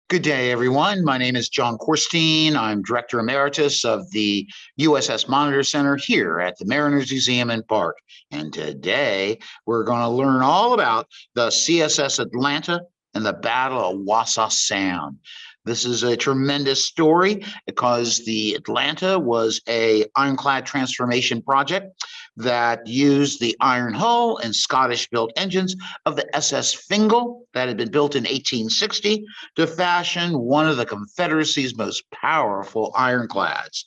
Good day, everyone. My name is John Korstein. I'm Director Emeritus of the USS Monitor Center here at the Mariners Museum and Park. And today we're going to learn all about the CSS Atlanta and the Battle of Wassaw Sound. This is a tremendous story because the Atlanta was an ironclad transformation project that used the iron hull and Scottish-built engines of the SS Fingal that had been built in 1860 to fashion one of the Confederacy's most powerful ironclads.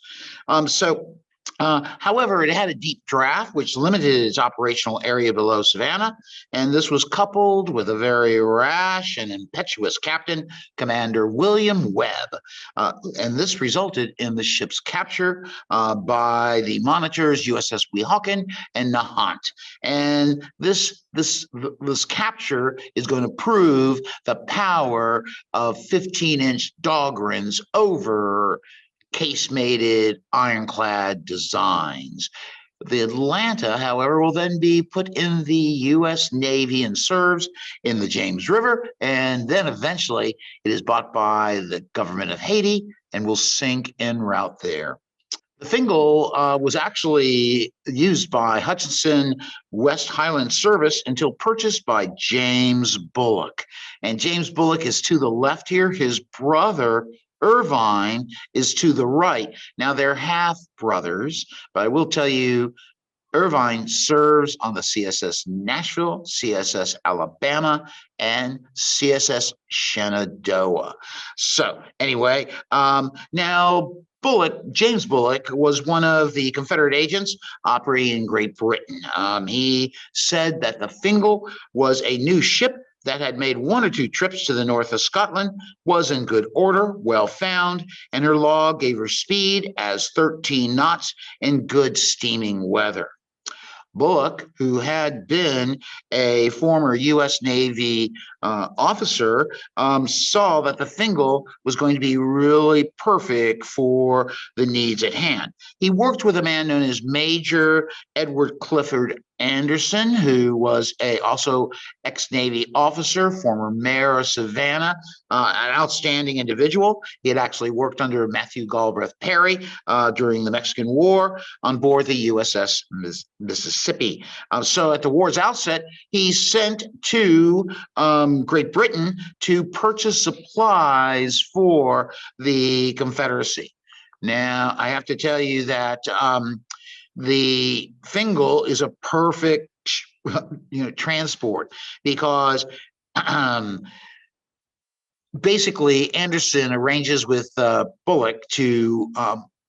However, it had a deep draft, which limited its operational area below Savannah, and this was coupled with a very rash and impetuous captain, Commander William Webb, and this resulted in the ship's capture by the monitors USS Weehawken and Nahant. And this capture is going to prove the power of 15-inch doggerins over casemated ironclad designs. The Atlanta, however, will then be put in the U.S. Navy and serves in the James River, and then eventually it is bought by the government of Haiti and will sink en route there. The Fingal was actually used by Hutchinson West Highland Service until purchased by James Bullock. And James Bullock is to the left here. His brother Irvine is to the right. Now, they're half brothers, but I will tell you, Irvine serves on the CSS Nashville, CSS Alabama, and CSS Shenandoah. So anyway, now James Bullock was one of the Confederate agents operating in Great Britain. He said that the Fingal was a new ship that had made one or two trips to the north of Scotland, was in good order, well found, and her log gave her speed as 13 knots in good steaming weather. Bullock, who had been a former U.S. Navy officer, saw that the Fingal was going to be really perfect for the needs at hand. He worked with a man known as Major Edward Clifford Anderson, who was also ex-Navy officer, former mayor of Savannah, an outstanding individual. He had actually worked under Matthew Galbraith Perry during the Mexican War on board the USS Mississippi. So at the war's outset, he sent to Great Britain to purchase supplies for the Confederacy. Now, I have to tell you that the Fingal is a perfect, transport because basically Anderson arranges with Bullock to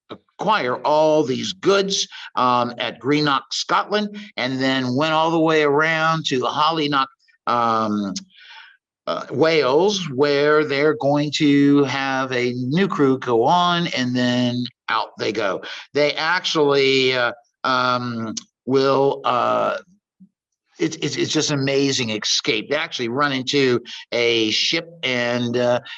acquire all these goods at Greenock, Scotland, and then went all the way around to Hollynock, Wales, where they're going to have a new crew go on, and then out they go. They actually will. It's just an amazing escape. They actually run into a ship, and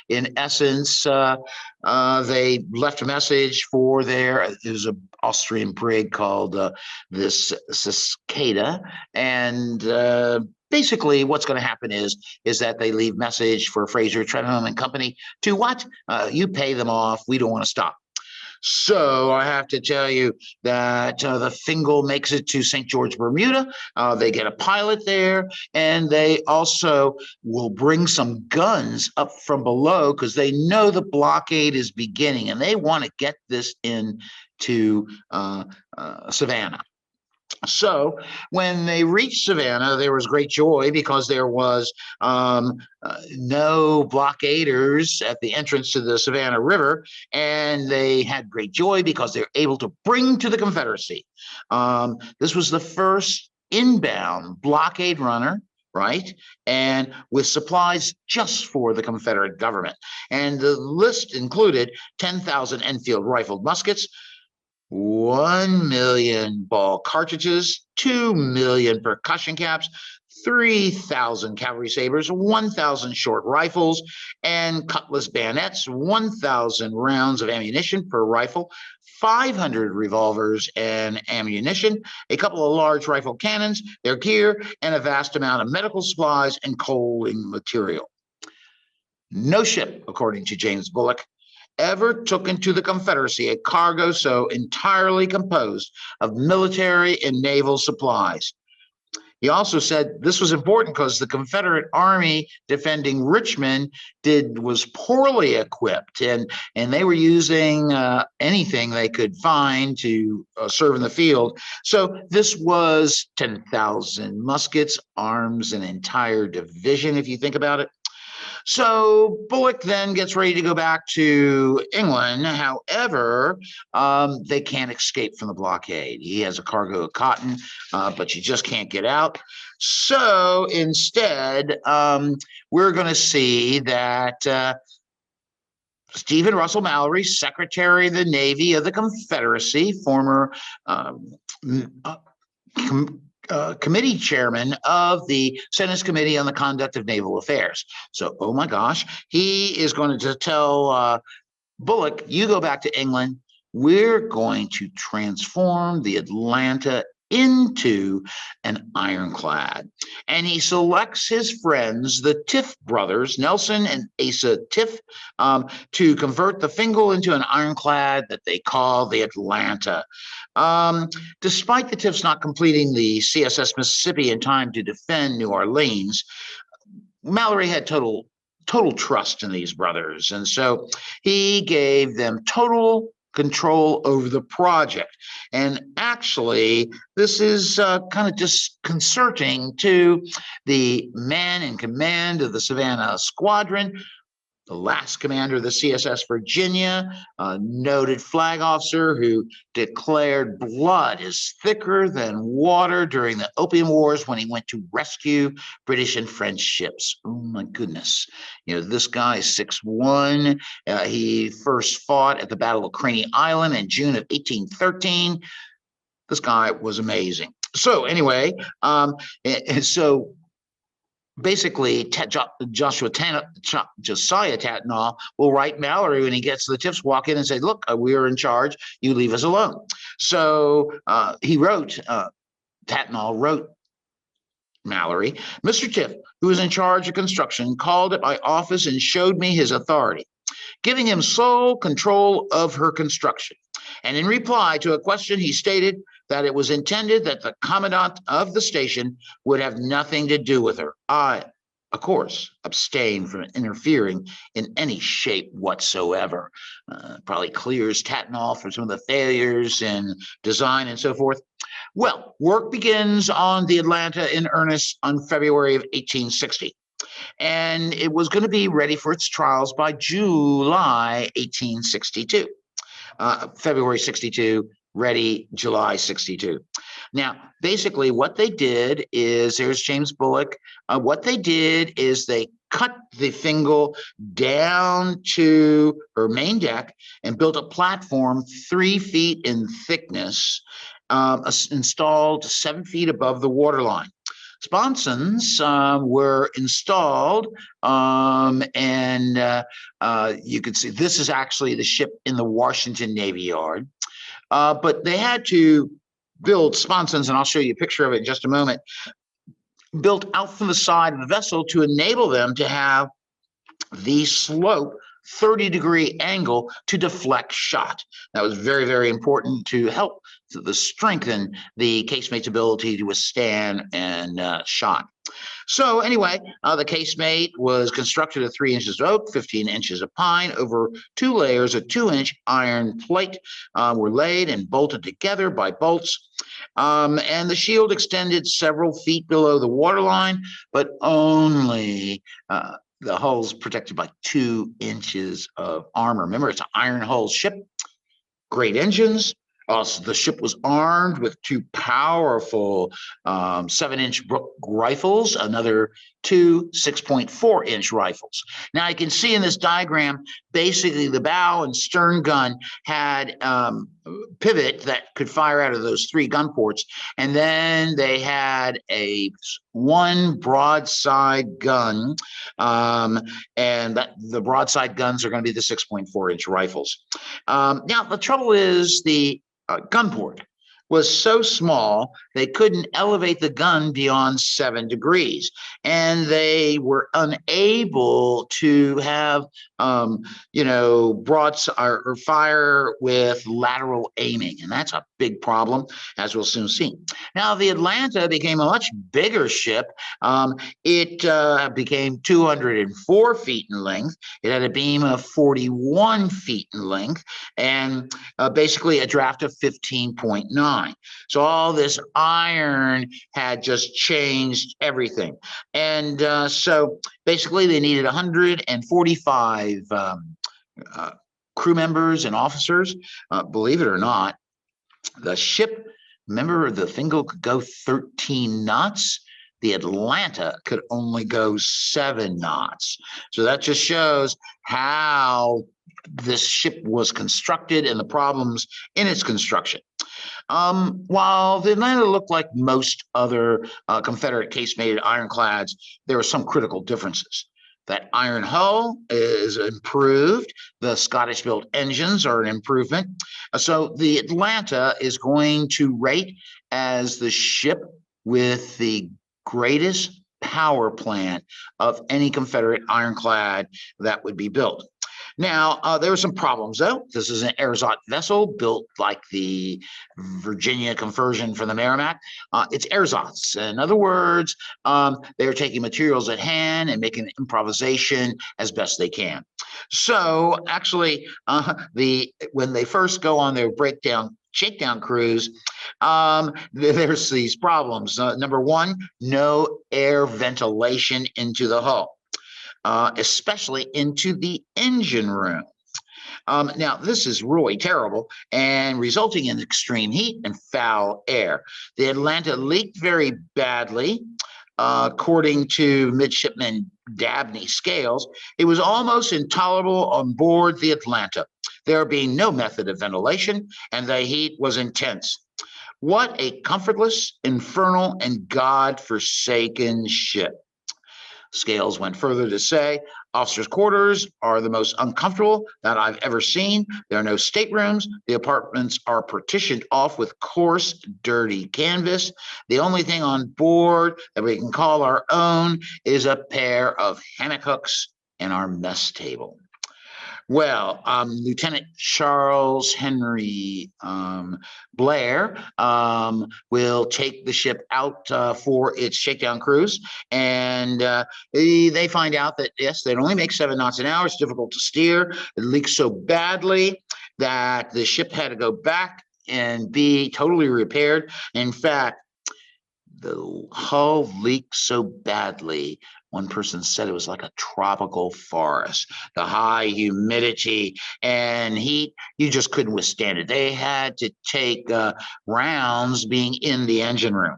in essence, they left a message for there's an Austrian brig called this Cicada, and basically what's going to happen is that they leave message for Fraser, Trenholm and Company to what? You pay them off. We don't want to stop. So I have to tell you that the Fingal makes it to St. George, Bermuda. They get a pilot there, and they also will bring some guns up from below because they know the blockade is beginning, and they want to get this into Savannah. So when they reached Savannah, there was great joy because there was no blockaders at the entrance to the Savannah River, and they had great joy because they were able to bring to the Confederacy. This was the first inbound blockade runner, right? And with supplies just for the Confederate government. And the list included 10,000 Enfield rifled muskets, 1 million ball cartridges, 2 million percussion caps, 3,000 cavalry sabers, 1,000 short rifles and cutlass bayonets, 1,000 rounds of ammunition per rifle, 500 revolvers and ammunition, a couple of large rifle cannons, their gear, and a vast amount of medical supplies and coaling material. No ship, according to James Bullock, ever took into the Confederacy a cargo so entirely composed of military and naval supplies. He also said this was important because the Confederate Army defending Richmond was poorly equipped, and they were using anything they could find to serve in the field. So this was 10,000 muskets, arms an entire division, if you think about it. So Bullock then gets ready to go back to England. However, they can't escape from the blockade. He has a cargo of cotton, but you just can't get out. So instead, we're going to see that Stephen Russell Mallory, Secretary of the Navy of the Confederacy, former committee chairman of the Senate's Committee on the Conduct of Naval Affairs. So, oh my gosh, he is going to tell Bullock, you go back to England. We're going to transform the Atlanta into an ironclad. And he selects his friends, the Tiff brothers, Nelson and Asa Tiff, to convert the Fingal into an ironclad that they call the Atlanta. Despite the Tiffs not completing the CSS Mississippi in time to defend New Orleans, Mallory had total trust in these brothers. And so he gave them total control over the project. And actually, this is kind of disconcerting to the man in command of the Savannah Squadron, the last commander of the CSS Virginia, a noted flag officer who declared blood is thicker than water during the Opium Wars when he went to rescue British and French ships. Oh my goodness. You know, this guy is 6'1". He first fought at the Battle of Craney Island in June of 1813. This guy was amazing. So anyway, so basically, Josiah Tatnall will write Mallory when he gets to the Tiffs, walk in and say, look, we are in charge. You leave us alone. So Tatnall wrote Mallory, Mr. Tiff, who is in charge of construction, called at my office and showed me his authority, giving him sole control of her construction. And in reply to a question, he stated that it was intended that the commandant of the station would have nothing to do with her. I, of course, abstain from interfering in any shape whatsoever. Probably clears Tatnall from some of the failures in design and so forth. Well, work begins on the Atlanta in earnest on February of 1860. And it was going to be ready for its trials by July 1862. February 62, ready July 62. Now, basically what they did is, there's James Bullock. What they did is they cut the Fingal down to her main deck and built a platform 3 feet in thickness, installed 7 feet above the waterline. Sponsons were installed, and you can see this is actually the ship in the Washington Navy Yard. But they had to build sponsons, and I'll show you a picture of it in just a moment, built out from the side of the vessel to enable them to have the slope 30-degree angle to deflect shot. That was very, very important to help strengthen the casemate's ability to withstand and shot. So anyway, the casemate was constructed of 3 inches of oak, 15 inches of pine, over 2 layers of 2-inch iron plate were laid and bolted together by bolts. And the shield extended several feet below the waterline, but only the hull's protected by 2 inches of armor. Remember, it's an iron hull ship, great engines. Also, the ship was armed with 2 powerful 7-inch Brooke rifles, another 2 6.4-inch rifles. Now, you can see in this diagram, basically the bow and stern gun had pivot that could fire out of those 3 gun ports, and then they had one broadside gun, and the broadside guns are going to be the 6.4-inch rifles. Now, the trouble is the gun port. was so small they couldn't elevate the gun beyond 7 degrees, and they were unable to have or fire with lateral aiming, and that's a big problem, as we'll soon see. Now, the Atlanta became a much bigger ship. It became 204 feet in length. It had a beam of 41 feet in length, and basically a draft of 15.9. So all this iron had just changed everything. And so basically they needed 145 crew members and officers. Believe it or not, the ship, remember, the Fingal could go 13 knots. The Atlanta could only go 7 knots. So that just shows how this ship was constructed and the problems in its construction. While the Atlanta looked like most other Confederate casemated ironclads, there were some critical differences. That iron hull is improved. The Scottish-built engines are an improvement. So the Atlanta is going to rate as the ship with the greatest power plant of any Confederate ironclad that would be built. Now, there were some problems, though. This is an ersatz vessel built like the Virginia conversion from the Merrimack. It's ersatz. In other words, they're taking materials at hand and making improvisation as best they can. So actually, when they first go on their shakedown cruise, there's these problems. Number one, no air ventilation into the hull. Especially into the engine room. Now, this is really terrible and resulting in extreme heat and foul air. The Atlanta leaked very badly. According to Midshipman Dabney Scales, it was almost intolerable on board the Atlanta, there being no method of ventilation, and the heat was intense. What a comfortless, infernal, and God-forsaken ship. Scales went further to say, officers' quarters are the most uncomfortable that I've ever seen. There are no staterooms. The apartments are partitioned off with coarse, dirty canvas. The only thing on board that we can call our own is a pair of hammock hooks and our mess table. Well, Lieutenant Charles Henry Blair will take the ship out for its shakedown cruise, and they find out that, yes, they only make 7 knots an hour. It's difficult to steer. It leaks so badly that the ship had to go back and be totally repaired. In fact, the hull leaked so badly, one person said it was like a tropical forest. The high humidity and heat, you just couldn't withstand it. They had to take rounds being in the engine room.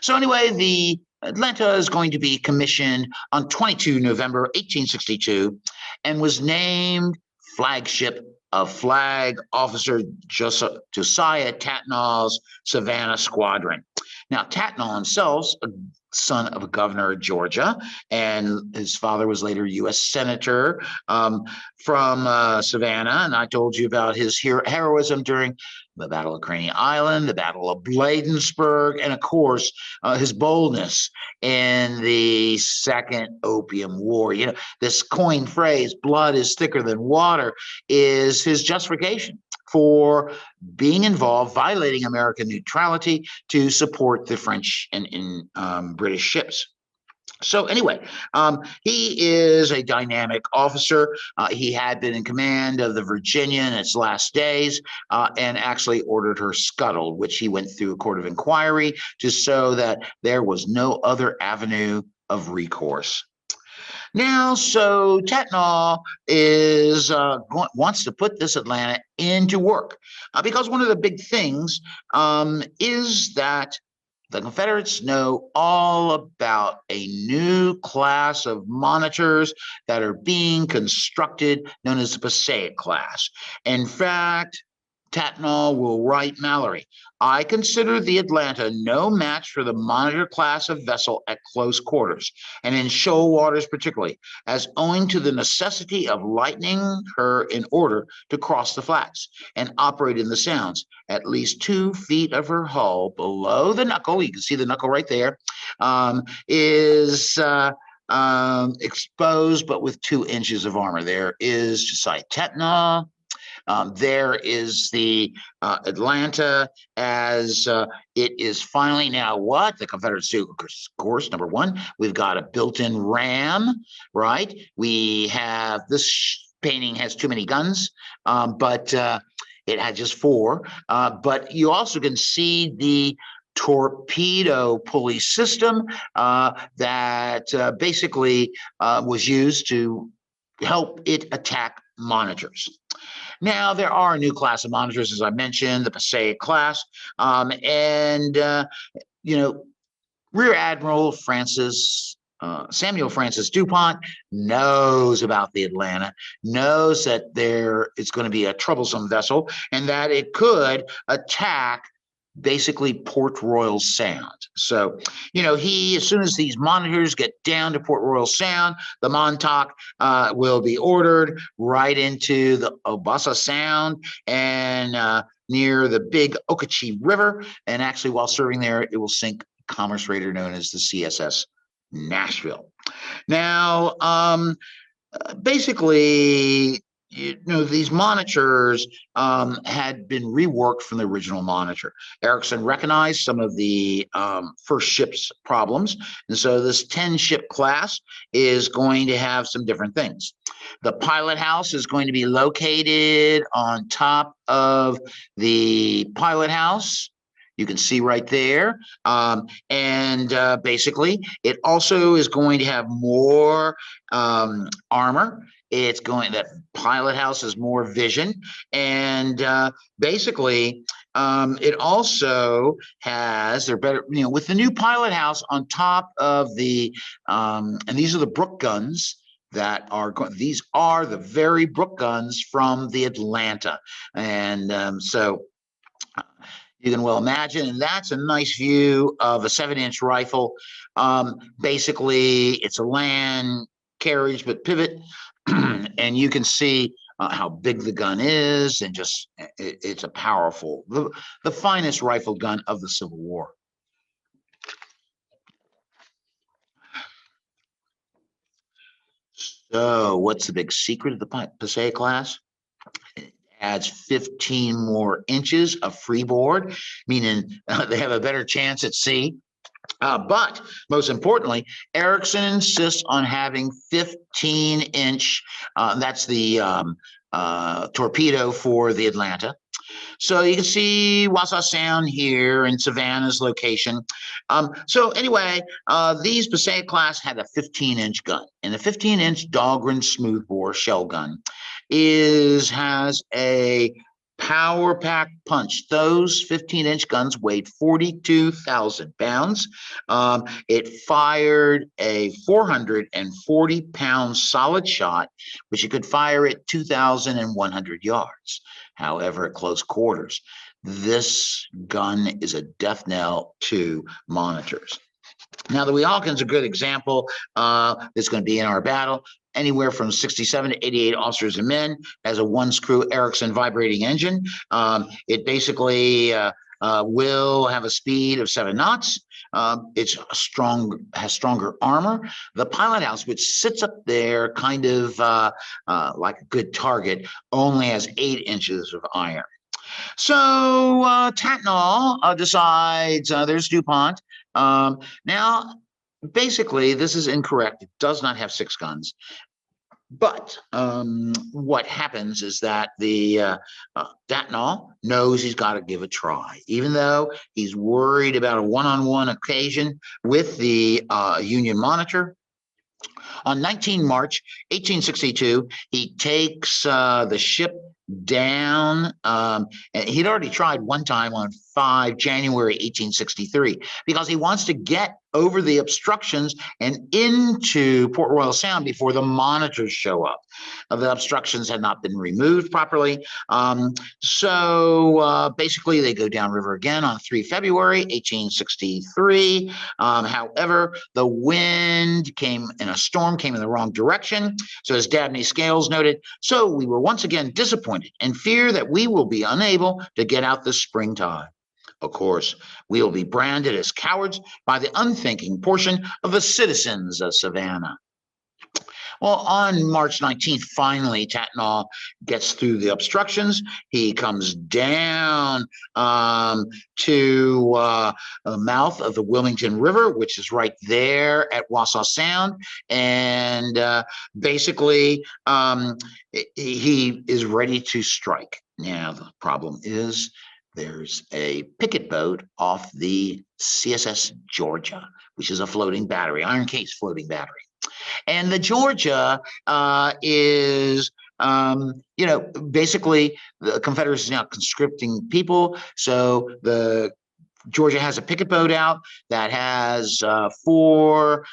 So anyway, the Atlanta is going to be commissioned on 22 November 1862 and was named flagship of Flag Officer Josiah Tatnall's Savannah Squadron. Now, Tatnall himself, a son of a governor of Georgia, and his father was later U.S. Senator from Savannah, and I told you about his heroism during the Battle of Coney Island, the Battle of Bladensburg, and of course, his boldness in the Second Opium War. You know, this coined phrase, blood is thicker than water, is his justification for being involved, violating American neutrality to support the French and British ships. So anyway, he is a dynamic officer. He had been in command of the Virginia in its last days and actually ordered her scuttled, which he went through a court of inquiry to show that there was no other avenue of recourse. Now, so Tatnall wants to put this Atlanta into work because one of the big things is that the Confederates know all about a new class of monitors that are being constructed known as the Passaic-class. In fact, Tatnall will write Mallory, I consider the Atlanta no match for the Monitor class of vessel at close quarters, and in shoal waters particularly, as owing to the necessity of lightening her in order to cross the flats and operate in the sounds, at least 2 feet of her hull below the knuckle, you can see the knuckle right there, is exposed, but with 2 inches of armor. There is Josiah Tatnall. There is the Atlanta, as it is finally now what the Confederates do. Of course, number one, we've got a built-in ram, right? We have this painting has too many guns, but it had just 4. But you also can see the torpedo pulley system that basically was used to help it attack monitors. Now, there are a new class of monitors, as I mentioned, the Passaic-class, Rear Admiral Samuel Francis DuPont knows about the Atlanta, knows that it's going to be a troublesome vessel and that it could attack basically Port Royal Sound. So, as soon as these monitors get down to Port Royal Sound, the Montauk will be ordered right into the Wassaw Sound and near the big Okeechee River. And actually, while serving there, it will sink a commerce raider known as the CSS Nashville. Now, basically, these monitors had been reworked from the original monitor. Erickson recognized some of the first ship's problems, and so this 10-ship class is going to have some different things. The pilot house is going to be located on top of the pilot house. You can see right there. Basically, it also is going to have more armor. That pilot house is more vision. And basically, it also has, they're better, with the new pilot house on top of the, and these are the Brook Guns that are, these are the very Brook Guns from the Atlanta. And so you can well imagine, and that's a nice view of a 7-inch rifle. Basically, it's a land carriage, but pivot, and you can see how big the gun is, and just it's a powerful, the finest rifle gun of the Civil War. So, what's the big secret of the Passaic-class? Adds 15 more inches of freeboard, meaning they have a better chance at sea. But most importantly, Erickson insists on having 15-inch, that's the torpedo for the Atlanta. So you can see Wassaw Sound here and Savannah's location. So anyway, these Passaic-class had a 15-inch gun, and the 15-inch Dahlgren smoothbore shell gun has a power pack punch. Those 15-inch guns weighed 42,000 pounds. It fired a 440-pound solid shot, which it could fire at 2,100 yards. However, at close quarters, this gun is a death knell to monitors. Now, the Weehawken's a good example. That's going to be in our battle. Anywhere from 67 to 88 officers and men, has a 1-screw Erickson vibrating engine. It basically will have a speed of 7 knots. It's has stronger armor. The pilot house, which sits up there kind of like a good target, only has 8 inches of iron. So Tatnall decides, there's DuPont. Now, basically, this is incorrect. It does not have 6 guns. But what happens is that the Tatnall knows he's got to give a try, even though he's worried about a one-on-one occasion with the Union monitor. On 19 March 1862, he takes the ship down. And he'd already tried one time on 5 January 1863, because he wants to get over the obstructions and into Port Royal Sound before the monitors show up. The obstructions had not been removed properly. So basically, they go downriver again on 3 February 1863. However, the wind came in a storm, came in the wrong direction. So as Dabney Scales noted, so we were once again disappointed and fear that we will be unable to get out this springtime. Of course, we will be branded as cowards by the unthinking portion of the citizens of Savannah. Well, on March 19th, finally, Tatnall gets through the obstructions. He comes down to the mouth of the Wilmington River, which is right there at Wassaw Sound. And basically, he is ready to strike. Now, the problem is there's a picket boat off the CSS Georgia, which is a floating battery, iron case floating battery. And the Georgia is, basically the Confederates is now conscripting people. So the Georgia has a picket boat out that has 4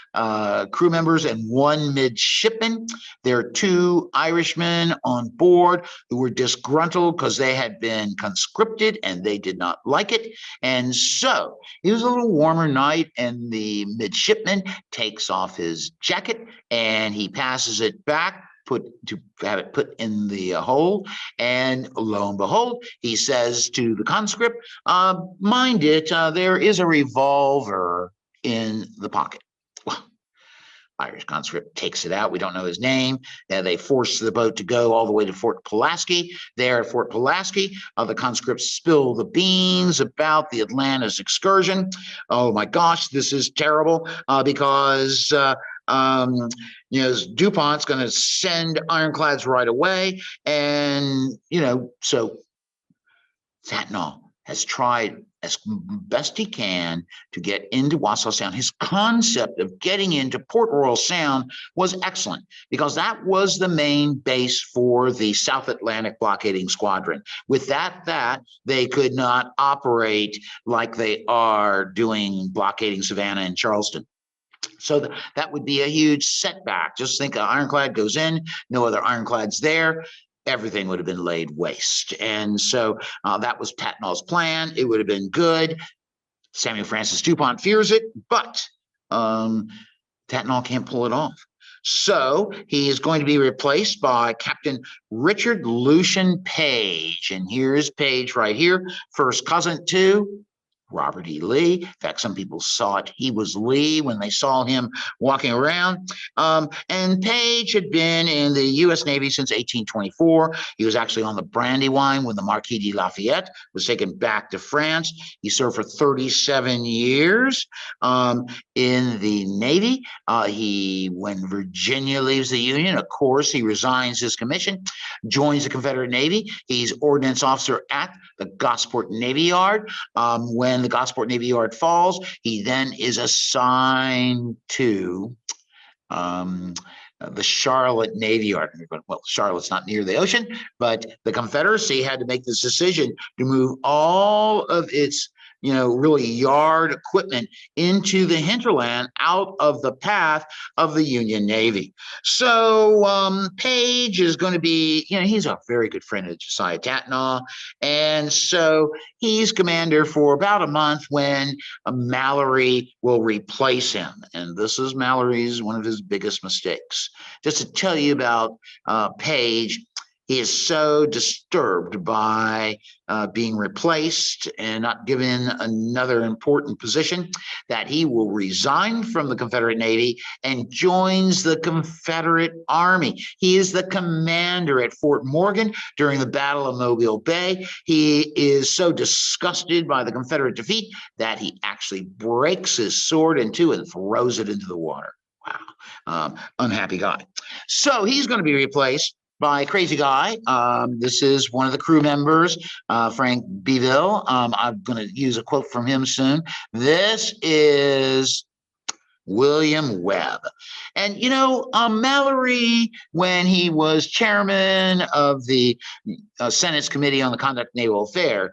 crew members and 1 midshipman. There are 2 Irishmen on board who were disgruntled because they had been conscripted and they did not like it. And so it was a little warmer night, and the midshipman takes off his jacket and he passes it back to have it put in the hole, and lo and behold, he says to the conscript, mind it, there is a revolver in the pocket. Well, Irish conscript takes it out. We don't know his name. They force the boat to go all the way to Fort Pulaski. There at Fort Pulaski, the conscripts spill the beans about the Atlanta's excursion. Oh my gosh, this is terrible because DuPont's going to send ironclads right away. And, so Tatnall has tried as best he can to get into Wassaw Sound. His concept of getting into Port Royal Sound was excellent because that was the main base for the South Atlantic blockading squadron. With that, they could not operate like they are doing blockading Savannah and Charleston. So that would be a huge setback. Just think an ironclad goes in, no other ironclads there, everything would have been laid waste. And so that was Tatnall's plan. It would have been good. Samuel Francis DuPont fears it, but Tatnall can't pull it off. So he is going to be replaced by Captain Richard Lucian Page. And here's Page right here, first cousin to Robert E. Lee. In fact, some people saw it. He was Lee when they saw him walking around. And Page had been in the U.S. Navy since 1824. He was actually on the Brandywine when the Marquis de Lafayette was taken back to France. He served for 37 years in the Navy. When Virginia leaves the Union, of course, he resigns his commission, joins the Confederate Navy. He's ordnance officer at the Gosport Navy Yard. When the Gosport Navy Yard falls, he then is assigned to the Charlotte Navy Yard. Well, Charlotte's not near the ocean, but the Confederacy had to make this decision to move all of its really yard equipment into the hinterland out of the path of the Union Navy. So Page is going to be, he's a very good friend of Josiah Tatnall. And so he's commander for about a month when Mallory will replace him. And this is Mallory's one of his biggest mistakes. Just to tell you about Page, he is so disturbed by being replaced and not given another important position that he will resign from the Confederate Navy and joins the Confederate Army. He is the commander at Fort Morgan during the Battle of Mobile Bay. He is so disgusted by the Confederate defeat that he actually breaks his sword in two and throws it into the water. Wow, unhappy guy. So he's going to be replaced by a crazy guy. This is one of the crew members, Frank Beeville. I'm going to use a quote from him soon. This is William Webb. And, Mallory, when he was chairman of the Senate's Committee on the Conduct of Naval Affairs,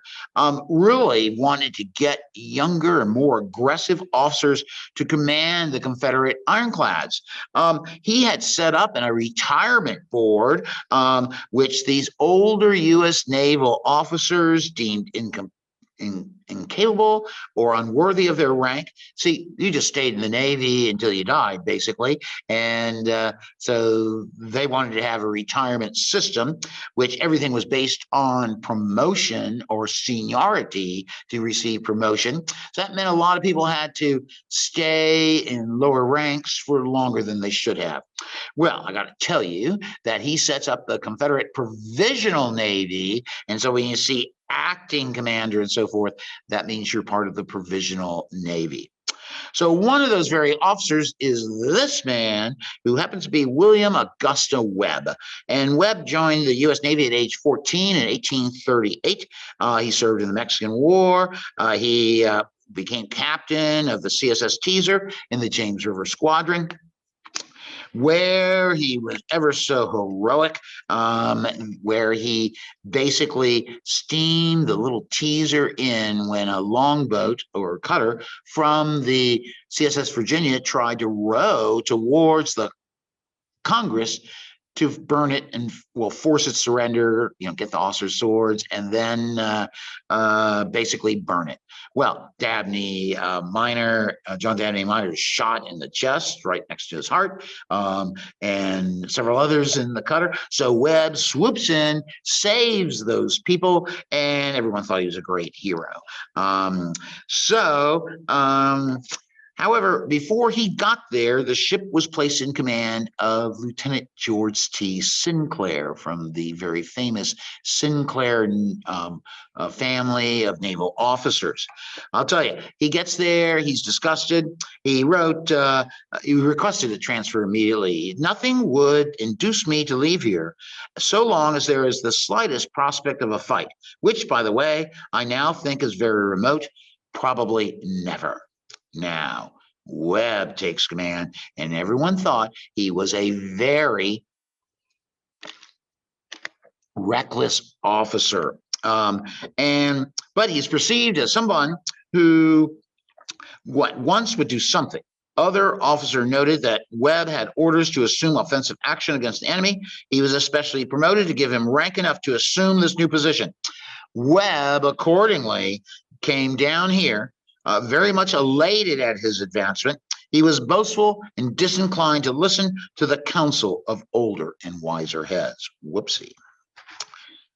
really wanted to get younger and more aggressive officers to command the Confederate ironclads. He had set up a retirement board, which these older U.S. naval officers deemed incapable or unworthy of their rank. See, you just stayed in the Navy until you died, basically. And so they wanted to have a retirement system, which everything was based on promotion or seniority to receive promotion. So that meant a lot of people had to stay in lower ranks for longer than they should have. Well, I got to tell you that he sets up the Confederate Provisional Navy. And so when you see acting commander and so forth, that means you're part of the Provisional Navy. So one of those very officers is this man, who happens to be William Augusta Webb. And Webb joined the U.S. Navy at age 14 in 1838. He served in the Mexican War. He became captain of the CSS Teaser in the James River Squadron, where he was ever so heroic, where he basically steamed the little teaser in when a longboat or cutter from the CSS Virginia tried to row towards the Congress to burn it and force its surrender, get the officers' swords, and then basically burn it. Well, Dabney Minor, John Dabney Minor, is shot in the chest right next to his heart, and several others in the cutter. So Webb swoops in, saves those people, and everyone thought he was a great hero. However, before he got there, the ship was placed in command of Lieutenant George T. Sinclair from the very famous Sinclair family of naval officers. I'll tell you, he gets there, he's disgusted. He requested a transfer immediately. Nothing would induce me to leave here so long as there is the slightest prospect of a fight, which, by the way, I now think is very remote, probably never. Now, Webb takes command, and everyone thought he was a very reckless officer. But he's perceived as someone who once would do something. Other officer noted that Webb had orders to assume offensive action against the enemy. He was especially promoted to give him rank enough to assume this new position. Webb, accordingly, came down here, very much elated at his advancement. He was boastful and disinclined to listen to the counsel of older and wiser heads. Whoopsie.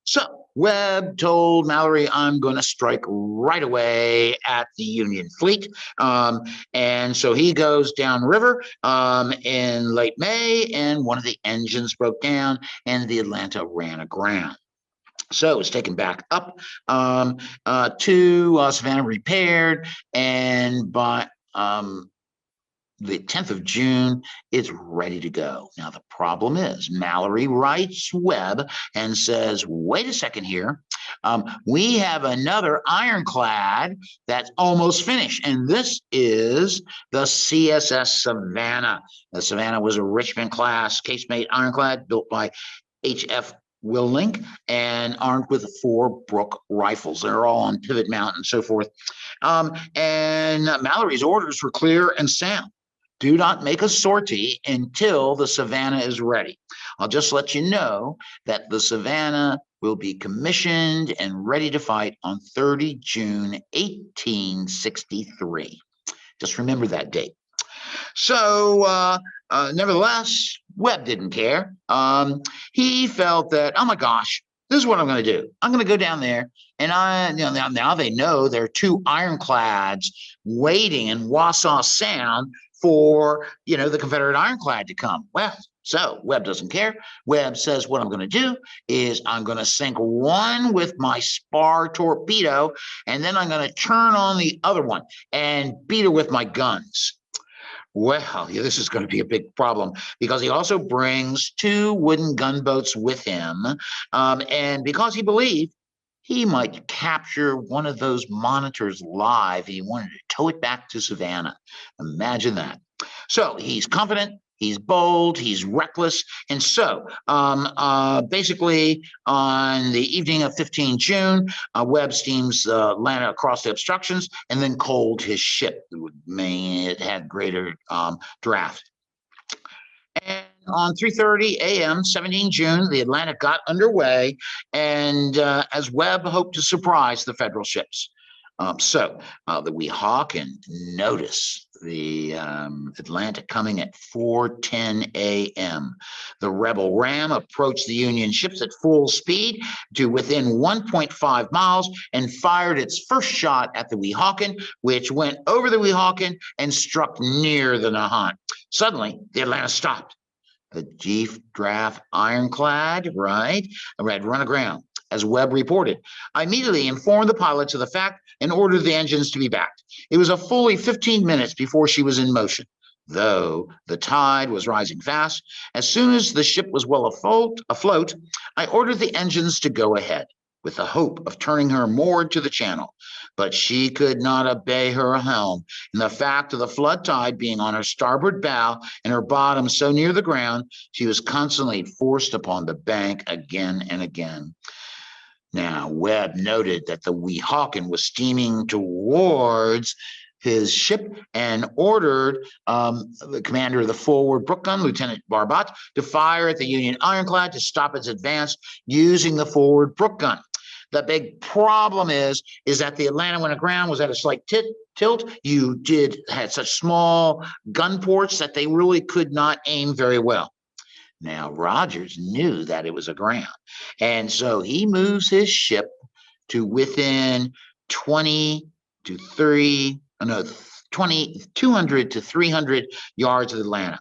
So Webb told Mallory, I'm going to strike right away at the Union fleet. And so he goes downriver in late May, and one of the engines broke down and the Atlanta ran aground. So it's taken back up to Savannah, repaired, and by the 10th of June, it's ready to go. Now, the problem is Mallory writes Webb and says, wait a second here. We have another ironclad that's almost finished, and this is the CSS Savannah. The Savannah was a Richmond-class Casemate ironclad built by H.F. Willink and armed with 4 Brooke rifles. They're all on pivot mount and so forth. And Mallory's orders were clear and sound. Do not make a sortie until the Savannah is ready. I'll just let you know that the Savannah will be commissioned and ready to fight on 30 June 1863. Just remember that date. So nevertheless, Webb didn't care. He felt that, oh my gosh, this is what I'm going to do. I'm going to go down there, and now they know there are 2 ironclads waiting in Wassaw Sound for the Confederate ironclad to come. Well, so Webb doesn't care. Webb says, what I'm going to do is I'm going to sink one with my spar torpedo, and then I'm going to turn on the other one and beat her with my guns. Well, this is going to be a big problem because he also brings 2 wooden gunboats with him. And because he believed he might capture one of those monitors live, he wanted to tow it back to Savannah. Imagine that. So he's confident, he's bold, he's reckless. And so basically on the evening of 15 June, Webb steams Atlanta across the obstructions and then coaled his ship. It had greater draft. And on 3:30 a.m., 17 June, the Atlanta got underway, and as Webb hoped to surprise the Federal ships. The Weehawken noticed the Atlanta coming at 4:10 a.m. The rebel ram approached the Union ships at full speed to within 1.5 miles and fired its first shot at the Weehawken, which went over the Weehawken and struck near the Nahant. Suddenly, the Atlanta stopped. The chief draft ironclad, had run aground. As Webb reported, I immediately informed the pilots of the fact and ordered the engines to be backed. It was a fully 15 minutes before she was in motion, though the tide was rising fast. As soon as the ship was well afloat, I ordered the engines to go ahead, with the hope of turning her moored to the channel. But she could not obey her helm, and the fact of the flood tide being on her starboard bow and her bottom so near the ground, she was constantly forced upon the bank again and again. Now, Webb noted that the Weehawken was steaming towards his ship and ordered the commander of the forward Brook gun, Lieutenant Barbat, to fire at the Union ironclad to stop its advance using the forward Brook gun. The big problem is that the Atlanta, when aground, was at a slight tilt. You had such small gun ports that they really could not aim very well. Now, Rogers knew that it was aground, and so he moves his ship to within 200 to 300 yards of Atlanta.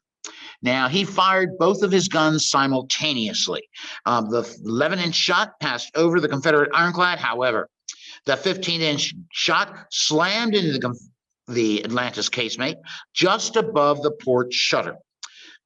Now, he fired both of his guns simultaneously. The 11-inch shot passed over the Confederate ironclad. However, the 15-inch shot slammed into the Atlanta's casemate just above the port shutter.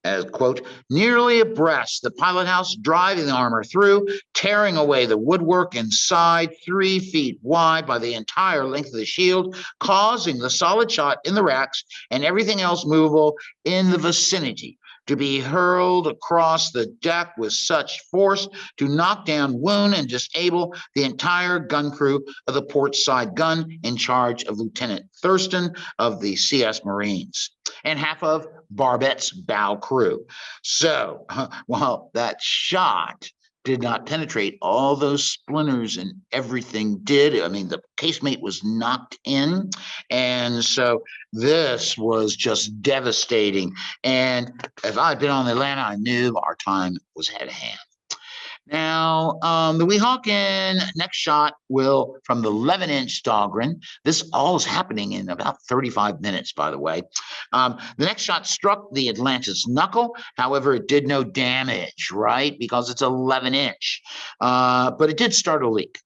As, quote, nearly abreast the pilot house, driving the armor through, tearing away the woodwork inside 3 feet wide by the entire length of the shield, causing the solid shot in the racks and everything else movable in the vicinity to be hurled across the deck with such force to knock down, wound, and disable the entire gun crew of the port side gun in charge of Lieutenant Thurston of the CS Marines and half of Barbette's bow crew. So, while that shot did not penetrate, all those splinters and everything did. I mean, the casemate was knocked in. And so this was just devastating. And if I'd been on the Atlanta, I knew our time was at hand. Now, the Weehawken next shot will, from the 11-inch Dahlgren, this all is happening in about 35 minutes, by the way. The next shot struck the Atlanta's knuckle. However, it did no damage, because it's 11-inch. But it did start a leak.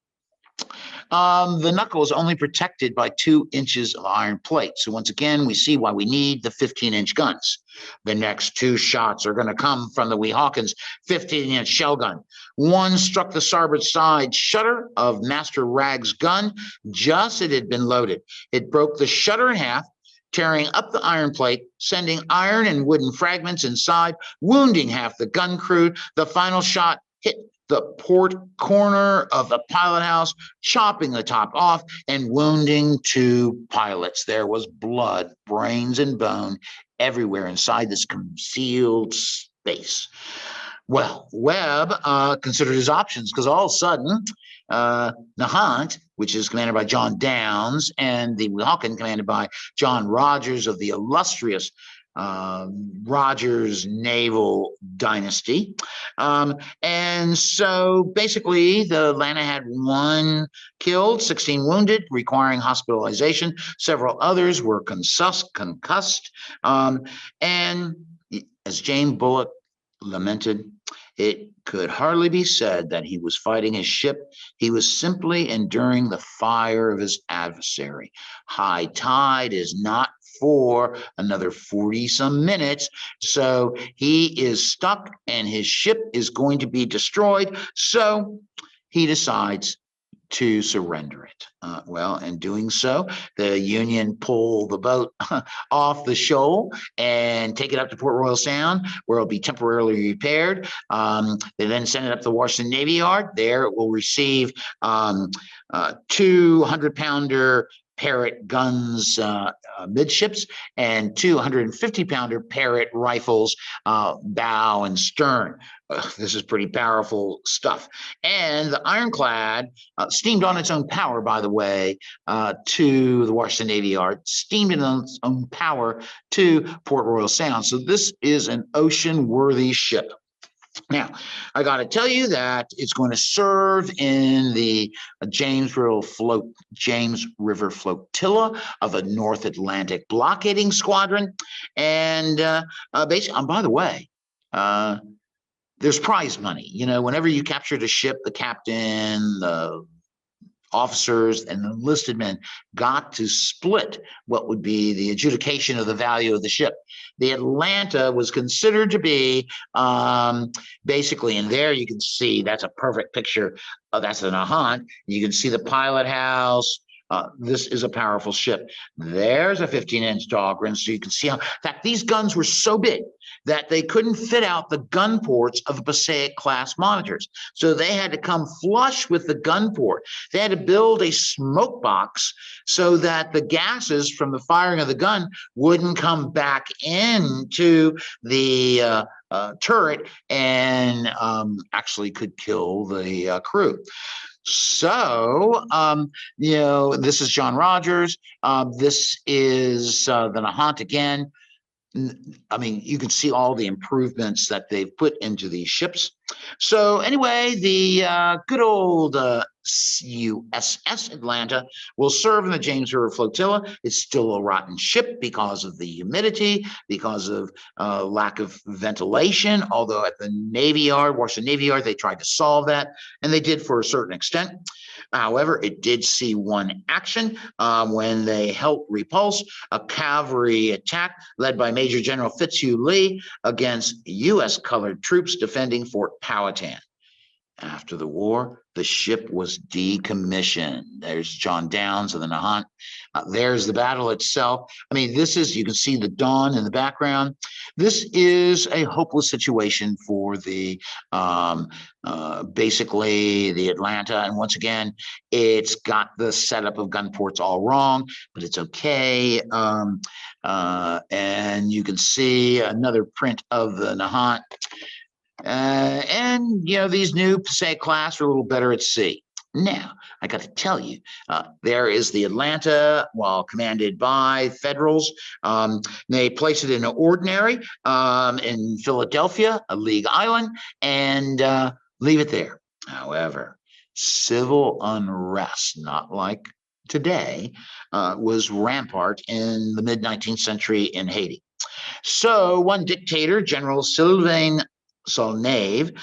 The knuckle is only protected by 2 inches of iron plate. So once again, we see why we need the 15-inch guns. The next 2 shots are going to come from the Weehawken's 15-inch shell gun. One struck the starboard side shutter of Master Ragg's gun just as it had been loaded. It broke the shutter in half, tearing up the iron plate, sending iron and wooden fragments inside, wounding half the gun crew. The final shot hit the port corner of the pilot house, chopping the top off and wounding 2 pilots. There was blood, brains, and bone everywhere inside this concealed space. Well, Webb considered his options, because all of a sudden, Nahant, which is commanded by John Downs, and the Weehawken, commanded by John Rogers of the illustrious Rogers Naval Dynasty. And so basically, the Atlanta had 1 killed, 16 wounded, requiring hospitalization. Several others were concussed. And as James Bullock lamented, it could hardly be said that he was fighting his ship. He was simply enduring the fire of his adversary. High tide is not for another 40-some minutes, so he is stuck and his ship is going to be destroyed. So he decides to surrender it. Well, in doing so, the Union pull the boat off the shoal and take it up to Port Royal Sound, where it'll be temporarily repaired. They then send it up to the Washington Navy Yard. There it will receive 200-pounder Parrott guns midships and 250-pounder Parrott rifles bow and stern. This is pretty powerful stuff. And the ironclad steamed on its own power, by the way, to the Washington Navy Yard, steamed in its own power to Port Royal Sound. So this is an ocean-worthy ship. Now, I got to tell you that it's going to serve in the James River Flotilla of the North Atlantic Blockading Squadron. And basically, by the way, there's prize money. You know, whenever you captured a ship, the captain, the officers, and enlisted men got to split what would be the adjudication of the value of the ship. The Atlanta was considered to be basically, and there you can see, that's a perfect picture. That's the Nahant. You can see the pilot house. This is a powerful ship. There's a 15-inch Dahlgren, so you can see how, in fact, these guns were so big that they couldn't fit out the gun ports of the Passaic-class monitors. So they had to come flush with the gun port. They had to build a smoke box so that the gases from the firing of the gun wouldn't come back into the turret and actually could kill the crew. So, you know, this is John Rogers. This is the Nahant again. I mean, you can see all the improvements that they've put into these ships. So anyway, the good old USS Atlanta will serve in the James River Flotilla. It's still a rotten ship because of the humidity, because of lack of ventilation, although at the Navy Yard, Washington Navy Yard, they tried to solve that, and they did for a certain extent. However, it did see one action when they helped repulse a cavalry attack led by Major General Fitzhugh Lee against U.S. colored troops defending Fort Powhatan. After the war, the ship was decommissioned. There's John Downs of the Nahant. There's the battle itself. I mean, this is, you can see the dawn in the background. This is a hopeless situation for the, basically the Atlanta. And once again, it's got the setup of gun ports all wrong, but it's okay. And you can see another print of the Nahant. And, you know, these new Passaic-class are a little better at sea. Now, I got to tell you, there is the Atlanta, while commanded by Federals. They place it in an ordinary in Philadelphia, a League Island, and leave it there. However, civil unrest, not like today, was rampart in the mid-19th century in Haiti. So one dictator, General Sylvain Salnave,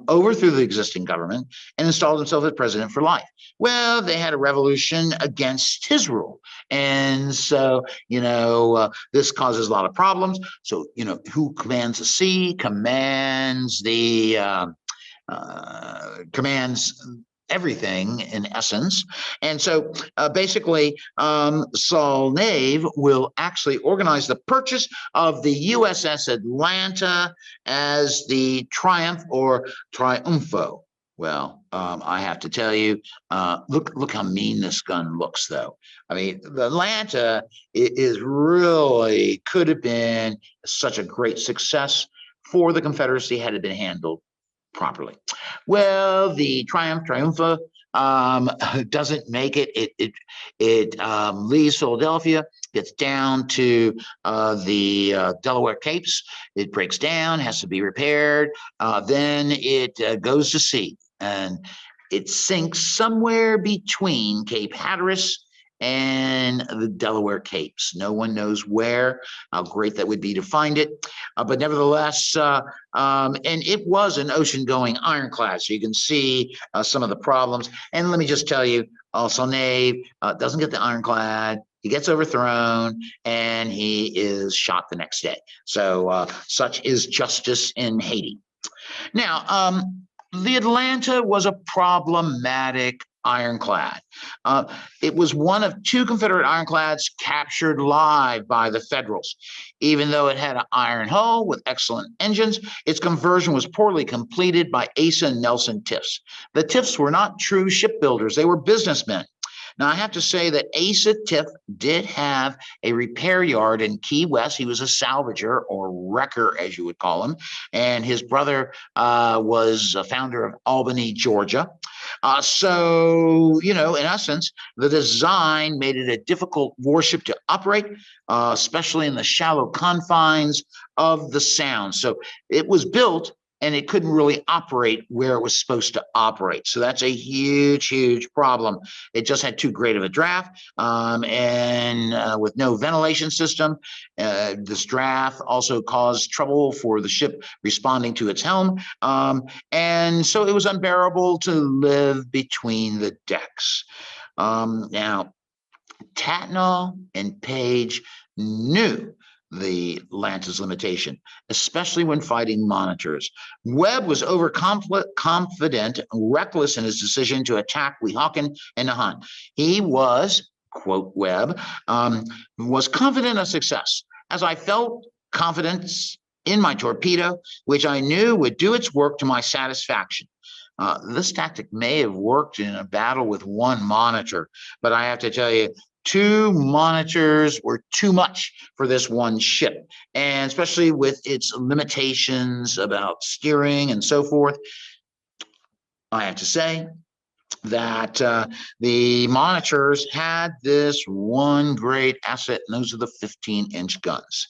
overthrew the existing government and installed himself as president for life. Well, they had a revolution against his rule. And so, you know, this causes a lot of problems. So, you know, who commands the sea commands the commands everything in essence. And so basically Salnave will actually organize the purchase of the USS Atlanta as the Triumph or Triumpho. Well, I have to tell you, look how mean this gun looks, though. I mean, the Atlanta is really could have been such a great success for the Confederacy had it been handled properly. Well, the Triumpha doesn't make it. It leaves Philadelphia, gets down to the Delaware Capes. It breaks down, has to be repaired. Then it goes to sea, and it sinks somewhere between Cape Hatteras and the Delaware Capes. No one knows where, how great that would be to find it. But nevertheless, and it was an ocean-going ironclad, so you can see some of the problems. And let me just tell you, Salnave doesn't get the ironclad. He gets overthrown, and he is shot the next day. So such is justice in Haiti. Now, the Atlanta was a problematic ironclad. It was one of two Confederate ironclads captured live by the Federals. Even though it had an iron hull with excellent engines, its conversion was poorly completed by Asa and Nelson Tiffs. The Tiffs were not true shipbuilders, they were businessmen. Now, I have to say that Asa Tiff did have a repair yard in Key West. He was a salvager or wrecker, as you would call him. And his brother was a founder of Albany, Georgia. So, in essence, the design made it a difficult warship to operate, especially in the shallow confines of the Sound. So it was built and it couldn't really operate where it was supposed to operate. So that's a huge, huge problem. It just had too great of a draft, and with no ventilation system, this draft also caused trouble for the ship responding to its helm, and so it was unbearable to live between the decks. Now, Tatnall and Page knew the Atlanta's limitation, especially when fighting monitors. Webb was overconfident, reckless in his decision to attack Weehawken and Nahant. He was, quote Webb, was confident of success, as I felt confidence in my torpedo, which I knew would do its work to my satisfaction. This tactic may have worked in a battle with one monitor, but I have to tell you, two monitors were too much for this one ship, and especially with its limitations about steering and so forth. I have to say that the monitors had this one great asset, and those are the 15-inch guns.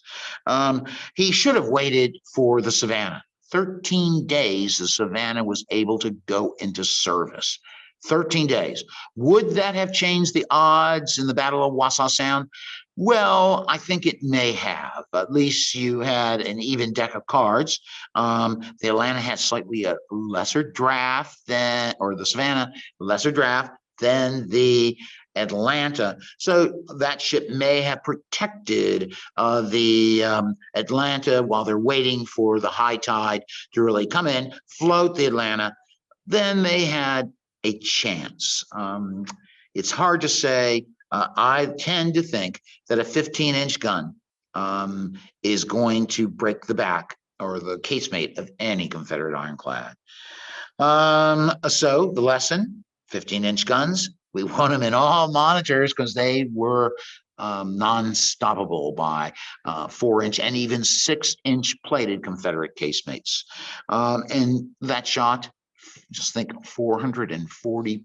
He should have waited for the Savannah. 13 days, the Savannah was able to go into service. 13 days. Would that have changed the odds in the Battle of Wassaw Sound? Well, I think it may have. At least you had an even deck of cards. The Atlanta had slightly a lesser draft than, or the Savannah, lesser draft than the Atlanta. So that ship may have protected the Atlanta while they're waiting for the high tide to really come in, float the Atlanta. Then they had a chance. It's hard to say. I tend to think that a 15-inch gun is going to break the back or the casemate of any Confederate ironclad. So the lesson, 15-inch guns, we want them in all monitors because they were non-stoppable by 4-inch and even 6-inch plated Confederate casemates. And that shot, just think 440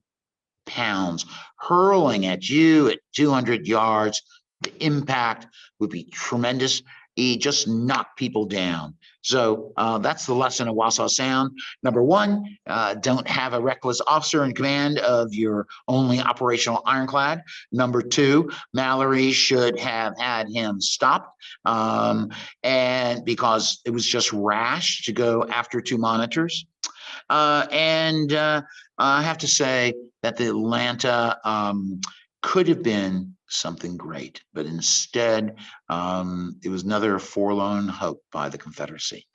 pounds hurling at you at 200 yards. The impact would be tremendous. He just knocked people down. So that's the lesson of Wassaw Sound. Number one, don't have a reckless officer in command of your only operational ironclad. Number two, Mallory should have had him stopped, and because it was just rash to go after two monitors. I have to say that the Atlanta could have been something great, but instead it was another forlorn hope by the Confederacy.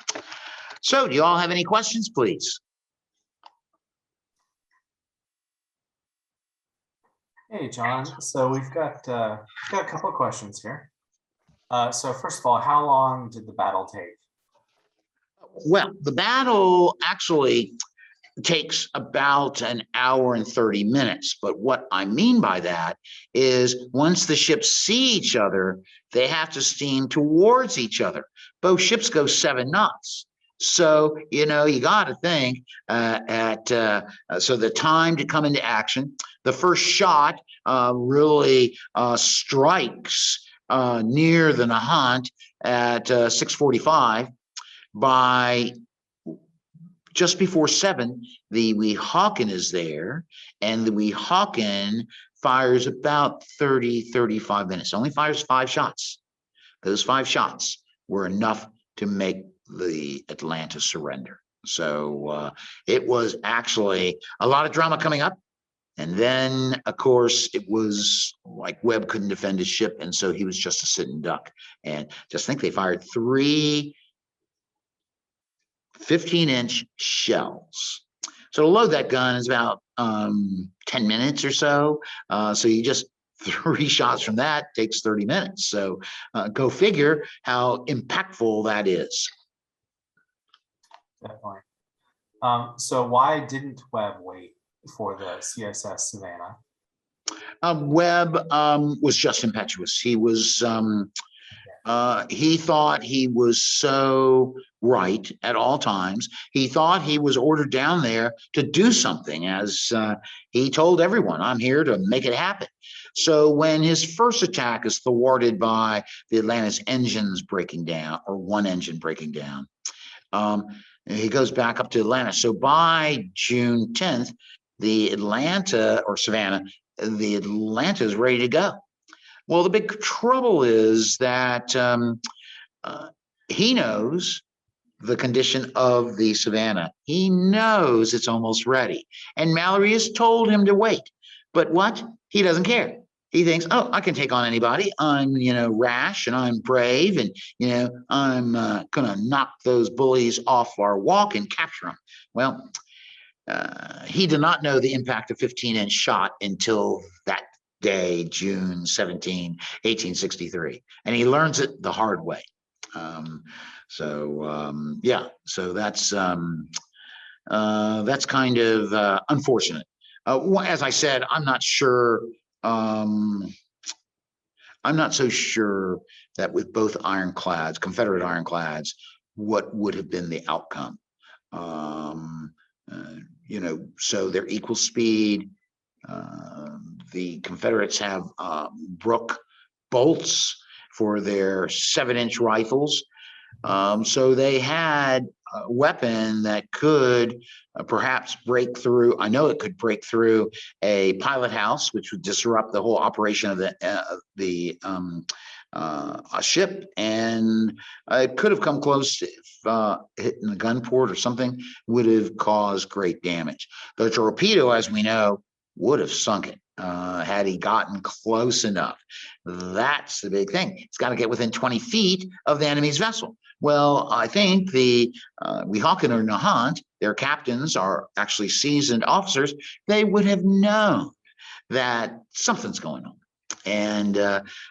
So do you all have any questions, please? Hey, John. So we've got a couple of questions here. So first of all, how long did the battle take? Well, the battle actually takes about an hour and 30 minutes. But what I mean by that is once the ships see each other, they have to steam towards each other. Both ships go 7 knots. So, you got to think so the time to come into action, the first shot really strikes near the Nahant at 6:45. By just before 7, the Weehawken is there, and the Weehawken fires about 35 minutes. Only fires 5 shots. Those 5 shots were enough to make the Atlanta surrender. So it was actually a lot of drama coming up. And then, of course, it was like Webb couldn't defend his ship, and so he was just a sitting duck. And just think they fired 3 15-inch shells. So to load that gun is about 10 minutes or so. So you just 3 shots from that takes 30 minutes. So go figure how impactful that is. Definitely. So why didn't Webb wait for the CSS Savannah? Webb was just impetuous. He was he thought he was so right at all times. He thought he was ordered down there to do something, as he told everyone, I'm here to make it happen. So when his first attack is thwarted by the Atlanta's engines breaking down, or one engine breaking down, he goes back up to Atlanta. So by June 10th, the Atlanta, or Savannah, the Atlanta is ready to go. Well, the big trouble is that he knows the condition of the Savannah. He knows it's almost ready. And Mallory has told him to wait. But what? He doesn't care. He thinks, oh, I can take on anybody. I'm, rash, and I'm brave, and, I'm going to knock those bullies off our walk and capture them. Well, he did not know the impact of 15-inch shot until that day, June 17, 1863. And he learns it the hard way. Yeah, so that's kind of unfortunate. As I said, I'm not sure. I'm not so sure that with both ironclads, Confederate ironclads, what would have been the outcome. So they're equal speed. The Confederates have Brooke bolts for their 7-inch rifles. So they had a weapon that could perhaps break through. I know it could break through a pilot house, which would disrupt the whole operation of a ship, and it could have come close if hitting the gun port or something would have caused great damage. The torpedo, as we know, would have sunk it had he gotten close enough. That's the big thing. It's got to get within 20 feet of the enemy's vessel. Well, I think the Weehawken and Nahant, their captains are actually seasoned officers. They would have known that something's going on. And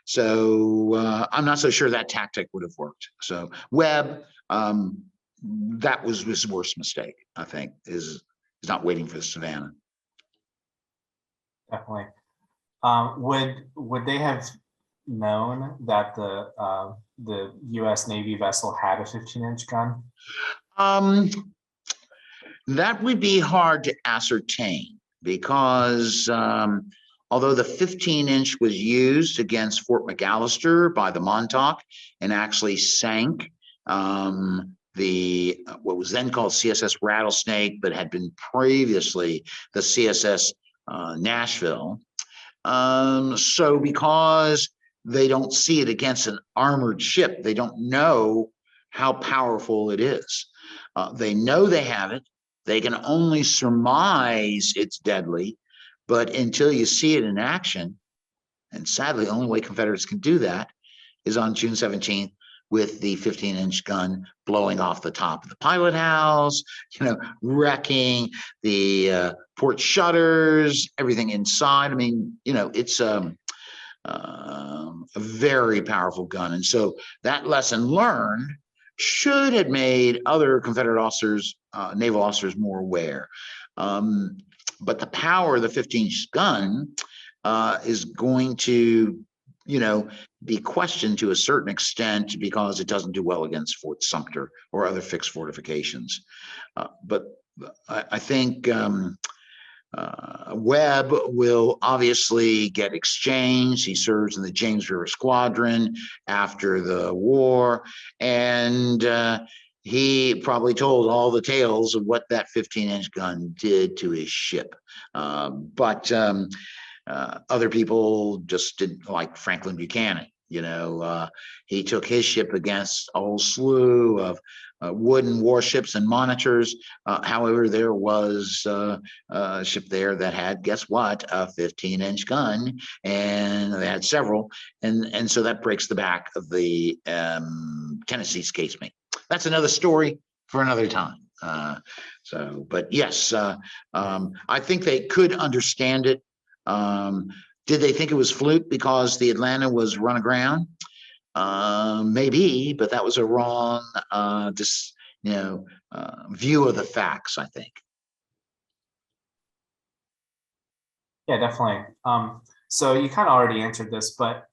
so I'm not so sure that tactic would have worked. So Webb, that was his worst mistake, I think, is not waiting for the Savannah. Definitely. Would they have known that the U.S. Navy vessel had a 15-inch gun? That would be hard to ascertain because although the 15-inch was used against Fort McAllister by the Montauk and actually sank what was then called CSS Rattlesnake, but had been previously the CSS Nashville. So because they don't see it against an armored ship, they don't know how powerful it is. They know they have it. They can only surmise it's deadly, but until you see it in action, and sadly, the only way Confederates can do that is on June 17th with the 15-inch gun blowing off the top of the pilot house, wrecking the port shutters, everything inside. I mean, it's a very powerful gun. And so that lesson learned should have made other Confederate officers, naval officers, more aware. But the power of the 15-inch gun is going to, be questioned to a certain extent because it doesn't do well against Fort Sumter or other fixed fortifications. But I think Webb will obviously get exchanged. He serves in the James River Squadron after the war, and he probably told all the tales of what that 15-inch gun did to his ship. But other people just didn't, like Franklin Buchanan. He took his ship against a whole slew of wooden warships and monitors. However, there was a ship there that had, guess what, a 15-inch gun, and they had several, and so that breaks the back of the Tennessee's casemate. That's another story for another time. But yes, I think they could understand it. Did they think it was fluke because the Atlanta was run aground? Maybe, but that was a wrong, view of the facts, I think. Yeah, definitely. So you kind of already answered this, but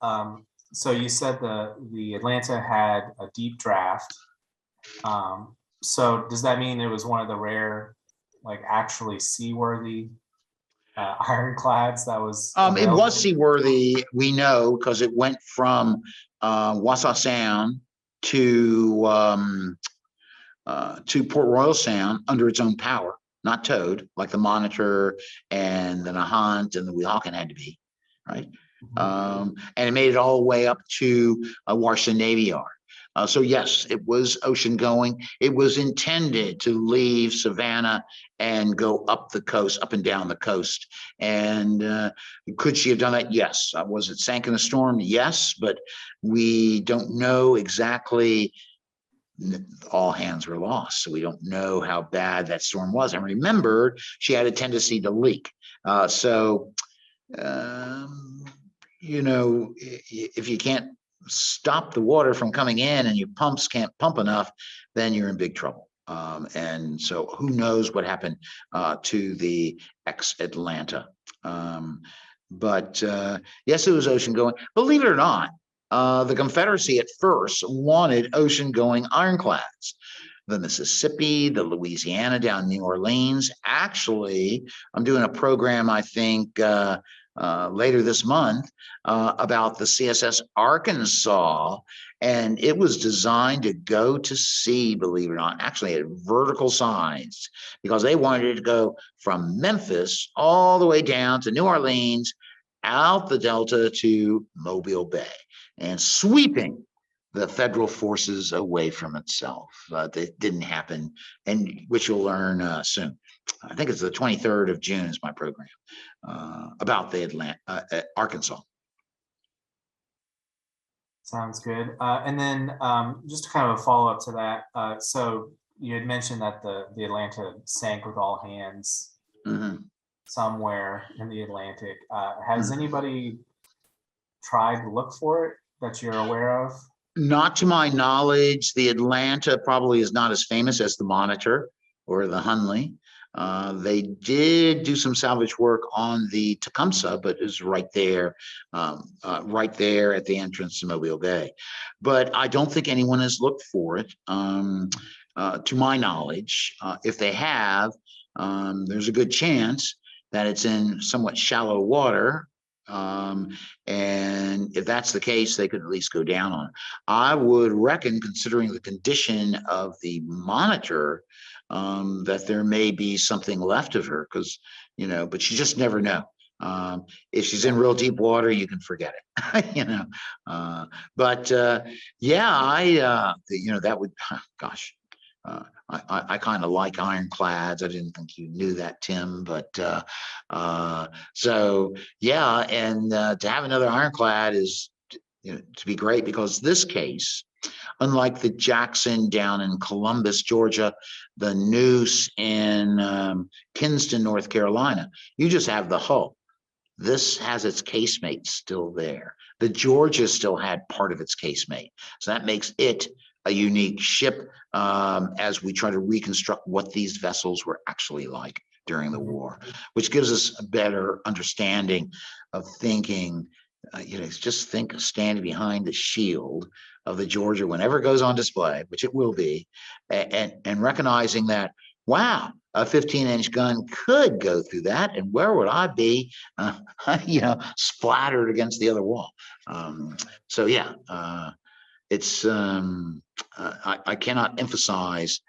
so you said the Atlanta had a deep draft. So does that mean it was one of the rare, like actually seaworthy ironclads that was It available? was seaworthy, we know, because it went from Wassaw Sound to Port Royal Sound under its own power, not towed, like the Monitor and the Nahant and the Weehawken had to be, right? And it made it all the way up to Washington Navy Yard. So yes, it was ocean going. It was intended to leave Savannah and go up the coast, up and down the coast. And could she have done that? Yes. Was it sank in a storm? Yes, but we don't know exactly. All hands were lost, so we don't know how bad that storm was. And remember, she had a tendency to leak. If you can't stop the water from coming in and your pumps can't pump enough, then you're in big trouble. And so who knows what happened to the ex-Atlanta. But yes, it was ocean going. Believe it or not, the Confederacy at first wanted ocean-going ironclads. The Mississippi, the Louisiana down New Orleans. Actually, I'm doing a program, I think, later this month about the CSS Arkansas, and it was designed to go to sea, believe it or not, actually at vertical sides, because they wanted it to go from Memphis all the way down to New Orleans, out the Delta to Mobile Bay, and sweeping the federal forces away from itself. That didn't happen, and which you'll learn soon. I think it's the 23rd of June is my program about the Arkansas. Sounds good. And then just kind of a follow up to that. So you had mentioned that the Atlanta sank with all hands somewhere in the Atlantic. Has anybody tried to look for it that you're aware of? Not to my knowledge. The Atlanta probably is not as famous as the Monitor or the Hunley. They did do some salvage work on the Tecumseh, but is right there at the entrance to Mobile Bay. But I don't think anyone has looked for it, to my knowledge. If they have, there's a good chance that it's in somewhat shallow water. And if that's the case, they could at least go down on it. I would reckon, considering the condition of the Monitor, that there may be something left of her, because, but you just never know. If she's in real deep water, you can forget it, but yeah, that would, gosh, I kind of like ironclads. I didn't think you knew that, Tim, but so yeah, and to have another ironclad is to be great, because this case, unlike the Jackson down in Columbus, Georgia, the Noose in Kinston, North Carolina, you just have the hull. This has its casemate still there. The Georgia still had part of its casemate. So that makes it a unique ship as we try to reconstruct what these vessels were actually like during the war, which gives us a better understanding of thinking, just think of standing behind the shield of the Georgia whenever it goes on display, which it will be, and recognizing that, wow, a 15-inch gun could go through that, and where would I be, splattered against the other wall. So yeah, it's I cannot emphasize.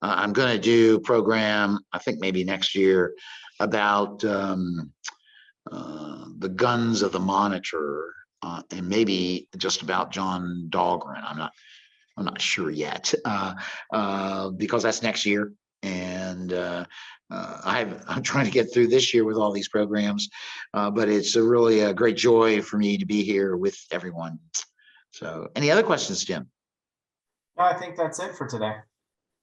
I'm going to do a program, I think maybe next year, about the guns of the Monitor, and maybe just about John Dahlgren. I'm not sure yet, because that's next year, and I'm trying to get through this year with all these programs, but it's really a great joy for me to be here with everyone. So, any other questions, Jim? No, I think that's it for today.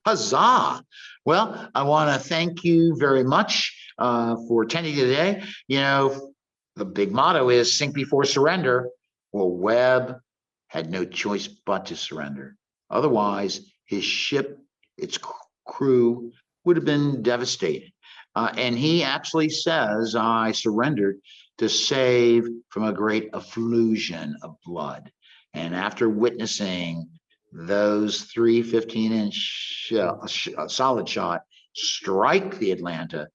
Huzzah. Well, I want to thank you very much for attending today. You know, the big motto is sink before surrender. Well, Webb had no choice but to surrender. Otherwise, his ship, its crew would have been devastated. And he actually says, I surrendered to save from a great efflusion of blood. And after witnessing those 3 15-inch solid shot strike the Atlanta,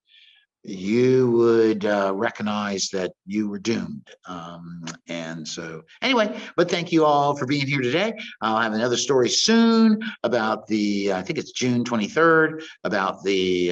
you would recognize that you were doomed. And so anyway, but thank you all for being here today. I'll have another story soon about the, I think it's June 23rd, about the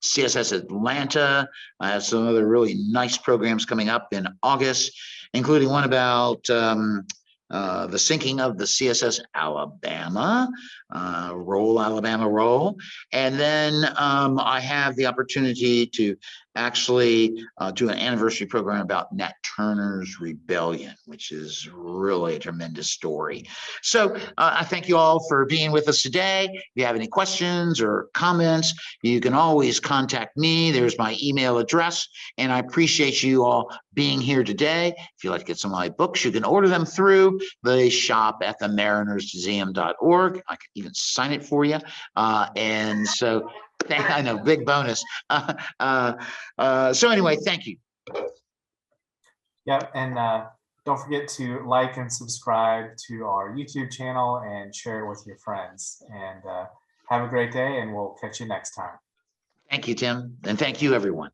CSS Atlanta. I have some other really nice programs coming up in August, including one about the sinking of the CSS Alabama, Alabama roll. And then I have the opportunity to actually do an anniversary program about Nat Turner's Rebellion, which is really a tremendous story. So I thank you all for being with us today. If you have any questions or comments, you can always contact me. There's my email address, and I appreciate you all being here today. If you'd like to get some of my books, you can order them through the shop at themarinersmuseum.org. I could even sign it for you. And so I know, big bonus. So anyway, thank you. Yep, and don't forget to like and subscribe to our YouTube channel and share it with your friends. And have a great day, and we'll catch you next time. Thank you, Tim, and thank you, everyone.